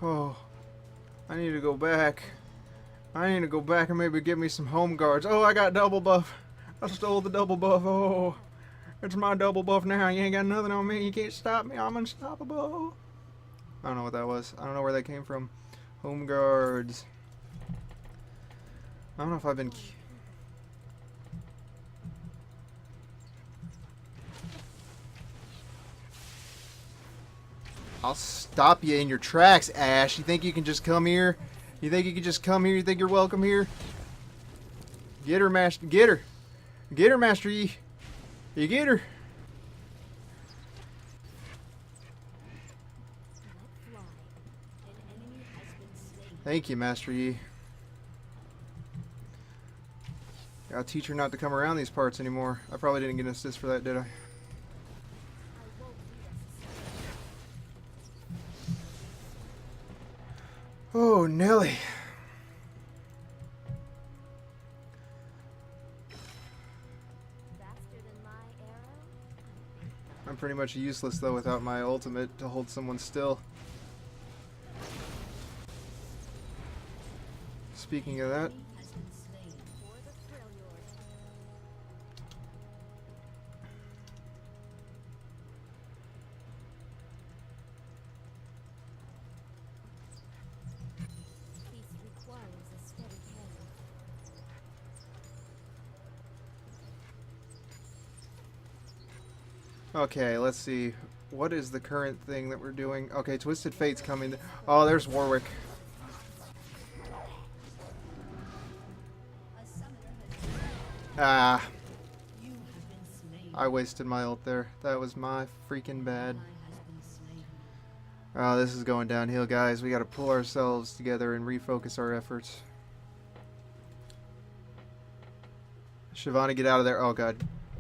Oh, I need to go back. I need to go back and maybe get me some home guards. Oh, I got double buff. I stole the double buff. Oh, it's my double buff now. You ain't got nothing on me. You can't stop me. I'm unstoppable. I don't know what that was. I don't know where that came from. Home guards. I don't know if I've been... I'll stop you in your tracks, Ashe. You think you can just come here? You think you can just come here? You think you're welcome here? Get her, Master. Get her. Get her, Master Yi. You get her. Thank you, Master Yi. Gotta teach her not to come around these parts anymore. I probably didn't get an assist for that, did I? Oh, Nelly. I'm pretty much useless, though, without my ultimate to hold someone still. Speaking of that... Okay, let's see. What is the current thing that we're doing? Okay, Twisted Fate's coming. Oh, there's Warwick. Ah. I wasted my ult there. That was my freaking bad. Oh, this is going downhill, guys. We gotta pull ourselves together and refocus our efforts. Shyvana, get out of there. Oh, God.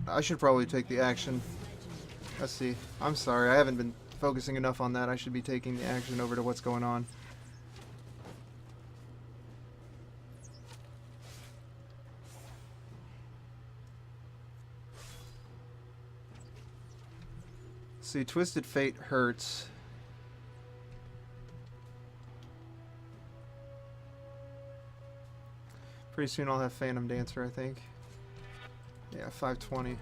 I should probably take the action. Let's see. I'm sorry. I haven't been focusing enough on that. I should be taking the action over to what's going on. See, Twisted Fate hurts. Pretty soon I'll have Phantom Dancer, I think. Yeah, 520.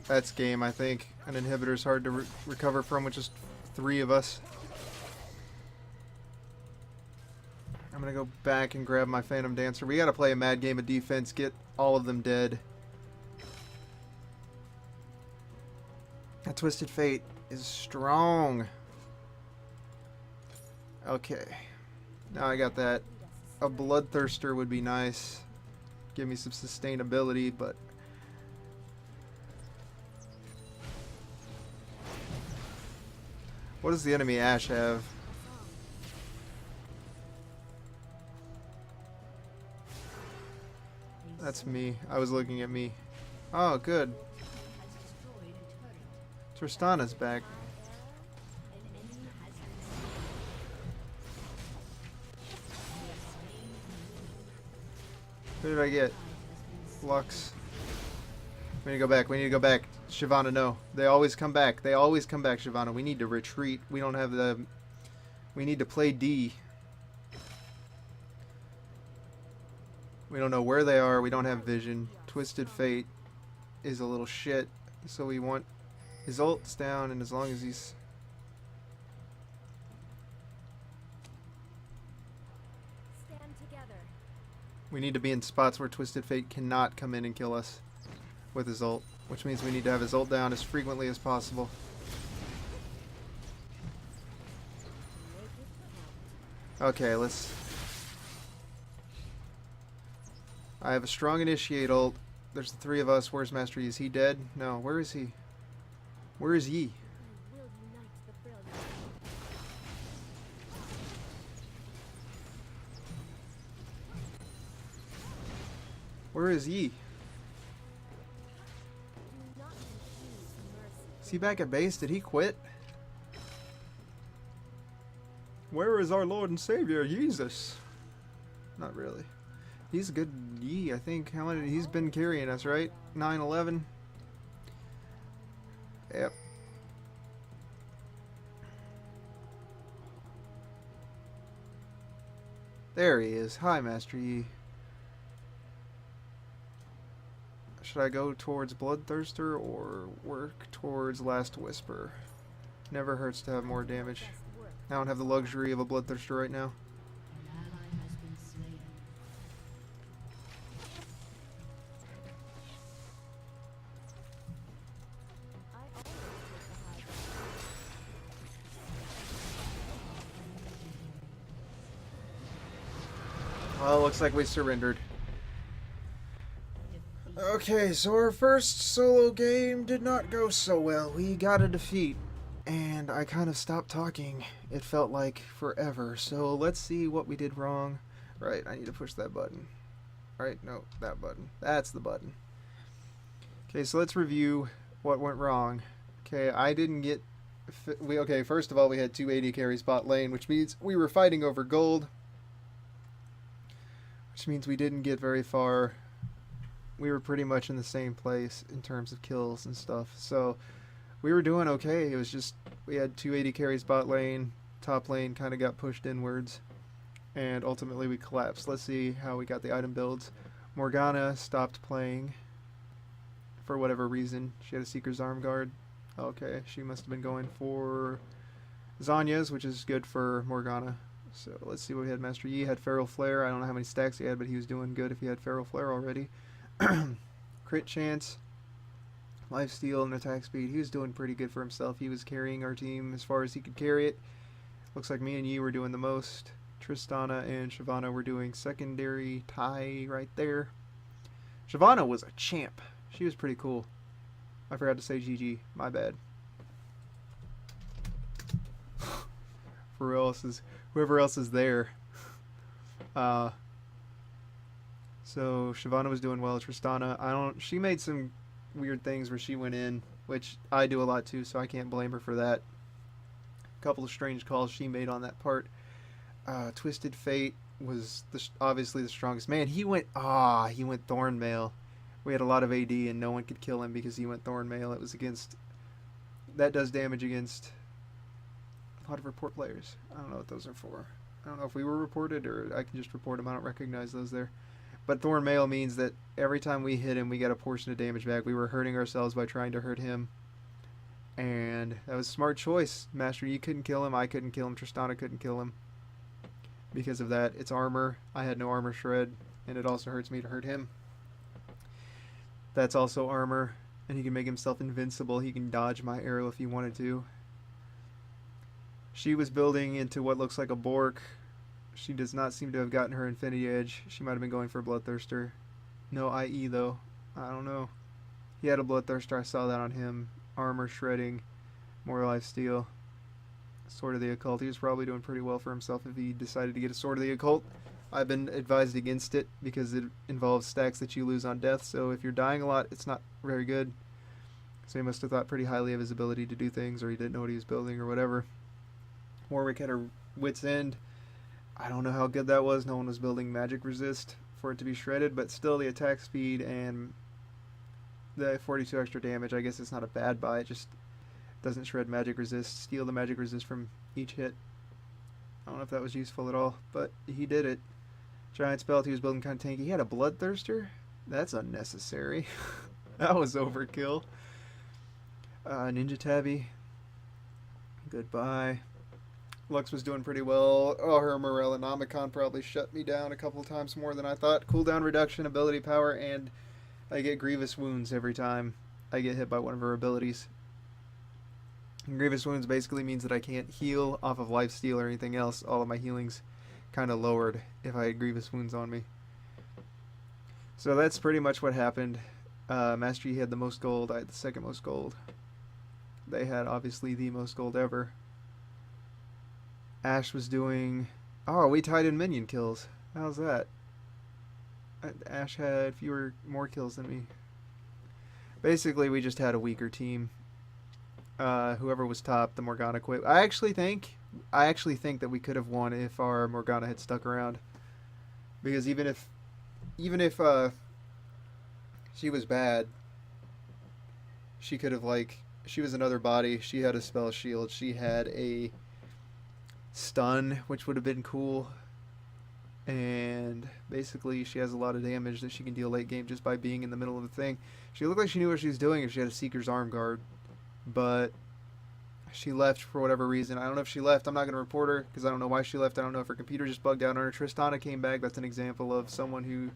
That's game, I think. An inhibitor's hard to recover from with just 3 of us. I'm gonna go back and grab my Phantom Dancer. We gotta play a mad game of defense, get all of them dead. That Twisted Fate is strong. Okay. Now I got that. A Bloodthirster would be nice. Give me some sustainability, but... What does the enemy Ashe have? That's me. I was looking at me. Oh, good. Tristana's back. Who did I get? Lux. We need to go back. We need to go back. Shyvana, no. They always come back. They always come back, Shyvana. We need to retreat. We don't have the... We need to play D. We don't know where they are. We don't have vision. Twisted Fate is a little shit. So we want... His ult's down, and as long as he's... Stand together. We need to be in spots where Twisted Fate cannot come in and kill us with his ult, which means we need to have his ult down as frequently as possible. Okay, let's... I have a strong initiate ult. There's the three of us. Where's Master Yi? Is he dead? No, where is he? Where is Yi? Where is Yi? Is he back at base? Did he quit? Where is our Lord and Savior, Jesus? Not really. He's a good Yi, I think. How many? He's been carrying us, right? 9-11. Yep. There he is. Hi, Master Yi. Should I go towards Bloodthirster or work towards Last Whisper? Never hurts to have more damage. I don't have the luxury of a Bloodthirster right now. Well, looks like we surrendered. Okay, so our first solo game did not go so well. We got a defeat, and I kind of stopped talking. It felt like forever. So let's see what we did wrong. Right, I need to push that button. Right, no, that button. That's the button. Okay, so let's review what went wrong. Okay, I didn't get... Okay, first of all, we had 280 carry spot lane, which means we were fighting over gold. Which means we didn't get very far. We were pretty much in the same place in terms of kills and stuff. So we were doing okay. It was just we had 280 carries bot lane. Top lane kind of got pushed inwards. And ultimately we collapsed. Let's see how we got the item builds. Morgana stopped playing for whatever reason. She had a Seeker's Arm Guard. Okay, she must have been going for Zanya's, which is good for Morgana. So let's see what we had. Master Yi had Feral Flare. I don't know how many stacks he had, but he was doing good if he had Feral Flare already. Crit chance, lifesteal, and attack speed. He was doing pretty good for himself. He was carrying our team as far as he could carry it. Looks like me and Yi were doing the most. Tristana and Shyvana were doing secondary tie right there. Shyvana was a champ. She was pretty cool. I forgot to say GG. My bad. Whoever else is there. So Shyvana was doing well. Tristana, she made some weird things where she went in, which I do a lot too, so I can't blame her for that. A couple of strange calls she made on that part. Twisted Fate was obviously the strongest. Man, he went Thornmail. We had a lot of AD and no one could kill him because he went Thornmail. It was against... That does damage against a lot of report players. I don't know what those are for. I don't know if we were reported or I can just report them. I don't recognize those there. But Thornmail means that every time we hit him, we get a portion of damage back. We were hurting ourselves by trying to hurt him. And that was a smart choice. Master Yi couldn't kill him. I couldn't kill him. Tristana couldn't kill him. Because of that, it's armor. I had no armor shred. And it also hurts me to hurt him. That's also armor. And he can make himself invincible. He can dodge my arrow if he wanted to. She was building into what looks like a Bork. She does not seem to have gotten her Infinity Edge. She might have been going for a Bloodthirster. No IE though. I don't know. He had a Bloodthirster. I saw that on him. Armor shredding. More lifesteal. Sword of the Occult. He was probably doing pretty well for himself if he decided to get a Sword of the Occult. I've been advised against it because it involves stacks that you lose on death. So if you're dying a lot, it's not very good. So he must have thought pretty highly of his ability to do things, or he didn't know what he was building or whatever. Warwick had her wit's end. I don't know how good that was. No one was building magic resist for it to be shredded, but still the attack speed and the 42 extra damage, I guess it's not a bad buy. It just doesn't shred magic resist. Steal the magic resist from each hit. I don't know if that was useful at all, but he did it. Giant spell, he was building kind of tanky. He had a Bloodthirster? That's unnecessary. That was overkill. Ninja Tabby. Goodbye. Lux was doing pretty well. Oh, her Morellonomicon probably shut me down a couple times more than I thought. Cooldown reduction, ability power, and I get grievous wounds every time I get hit by one of her abilities. And grievous wounds basically means that I can't heal off of lifesteal or anything else. All of my healing's kind of lowered if I had grievous wounds on me. So that's pretty much what happened. Master Yi had the most gold. I had the second most gold. They had obviously the most gold ever. Ashe was doing... Oh, we tied in minion kills. How's that? Ashe had more kills than me. Basically, we just had a weaker team. Whoever was top, the Morgana quit. I actually think that we could have won if our Morgana had stuck around. Because even if she was bad, she could have, like, she was another body. She had a spell shield. She had a stun, which would have been cool. And basically, she has a lot of damage that she can deal late game just by being in the middle of the thing. She looked like she knew what she was doing if she had a Seeker's Arm Guard. But she left for whatever reason. I don't know if she left. I'm not going to report her because I don't know why she left. I don't know if her computer just bugged out on her. Tristana came back. That's an example of someone who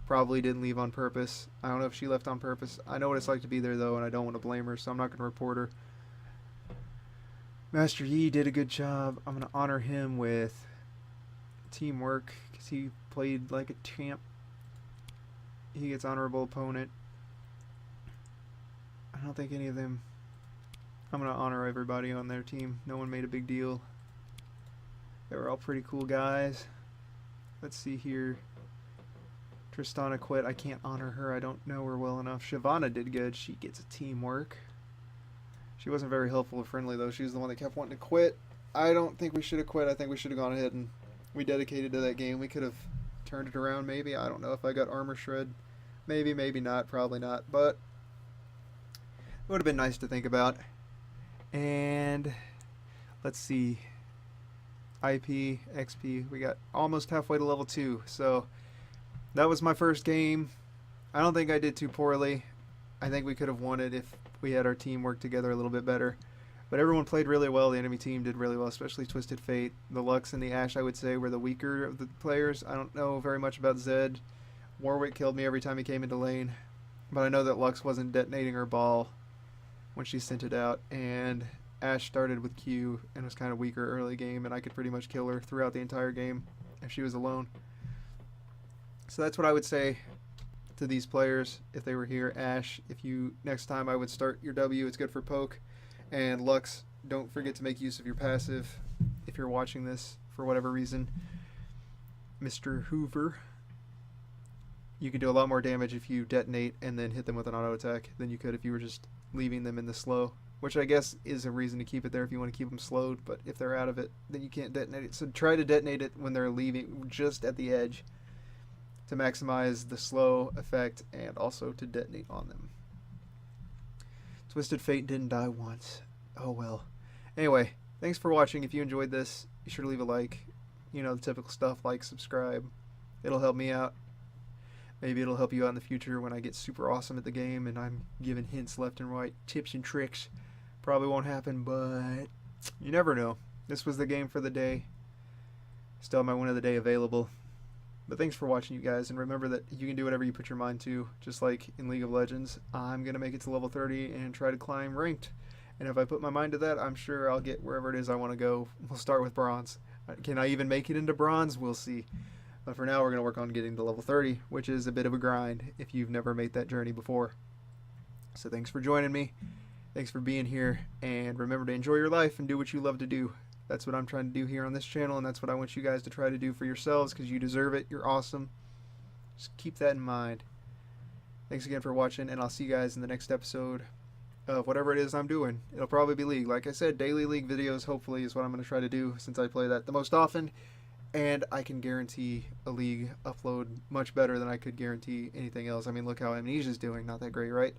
probably didn't leave on purpose. I don't know if she left on purpose. I know what it's like to be there, though, and I don't want to blame her, so I'm not going to report her. Master Yi did a good job. I'm going to honor him with teamwork because he played like a champ. He gets honorable opponent. I don't think any of them... I'm going to honor everybody on their team. No one made a big deal. They were all pretty cool guys. Let's see here. Tristana quit. I can't honor her. I don't know her well enough. Shyvana did good. She gets a teamwork. She wasn't very helpful or friendly, though. She was the one that kept wanting to quit. I don't think we should have quit. I think we should have gone ahead and we dedicated to that game. We could have turned it around, maybe. I don't know if I got armor shred. Maybe, maybe not. Probably not. But it would have been nice to think about. And let's see. IP, XP. We got almost halfway to level 2. So that was my first game. I don't think I did too poorly. I think we could have won it if we had our team work together a little bit better. But everyone played really well. The enemy team did really well, especially Twisted Fate. The Lux and the Ashe, I would say, were the weaker of the players. I don't know very much about Zed. Warwick killed me every time he came into lane. But I know that Lux wasn't detonating her ball when she sent it out. And Ashe started with Q and was kind of weaker early game. And I could pretty much kill her throughout the entire game if she was alone. So that's what I would say to these players if they were here. Ashe, if you next time I would start your W. It's good for poke. And Lux, don't forget to make use of your passive if you're watching this for whatever reason. Mr. Hoover, you can do a lot more damage if you detonate and then hit them with an auto attack than you could if you were just leaving them in the slow, which I guess is a reason to keep it there if you want to keep them slowed, but if they're out of it, then you can't detonate it. So try to detonate it when they're leaving, just at the edge, to maximize the slow effect and also to detonate on them. Twisted Fate didn't die once. Oh well. Anyway, thanks for watching. If you enjoyed this, be sure to leave a like. You know, the typical stuff, like, subscribe. It'll help me out. Maybe it'll help you out in the future when I get super awesome at the game and I'm giving hints left and right, tips and tricks. Probably won't happen, but you never know. This was the game for the day. Still have my win of the day available. But thanks for watching, you guys, and remember that you can do whatever you put your mind to. Just like in League of Legends, I'm going to make it to level 30 and try to climb ranked. And if I put my mind to that, I'm sure I'll get wherever it is I want to go. We'll start with bronze. Can I even make it into bronze? We'll see. But for now, we're going to work on getting to level 30, which is a bit of a grind if you've never made that journey before. So thanks for joining me. Thanks for being here. And remember to enjoy your life and do what you love to do. That's what I'm trying to do here on this channel, and that's what I want you guys to try to do for yourselves because you deserve it. You're awesome. Just keep that in mind. Thanks again for watching, and I'll see you guys in the next episode of whatever it is I'm doing. It'll probably be League. Like I said, daily League videos hopefully is what I'm going to try to do since I play that the most often, and I can guarantee a League upload much better than I could guarantee anything else. I mean, look how Amnesia's doing. Not that great, right?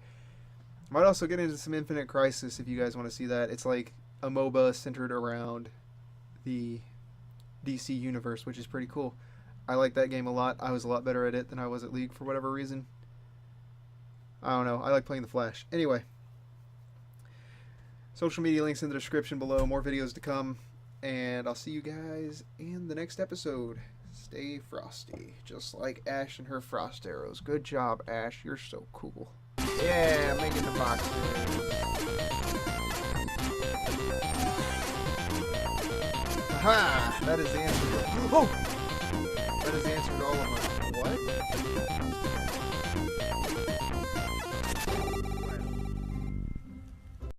Might also get into some Infinite Crisis if you guys want to see that. It's like a MOBA centered around the DC universe, which is pretty cool. I like that game a lot. I was a lot better at it than I was at League for whatever reason. I don't know. I like playing the Flash. Anyway. Social media links in the description below. More videos to come. And I'll see you guys in the next episode. Stay frosty. Just like Ashe and her frost arrows. Good job, Ashe. You're so cool. Yeah, making the boxes. Aha! That is the answer. Oh! That is the answer to all of them. What?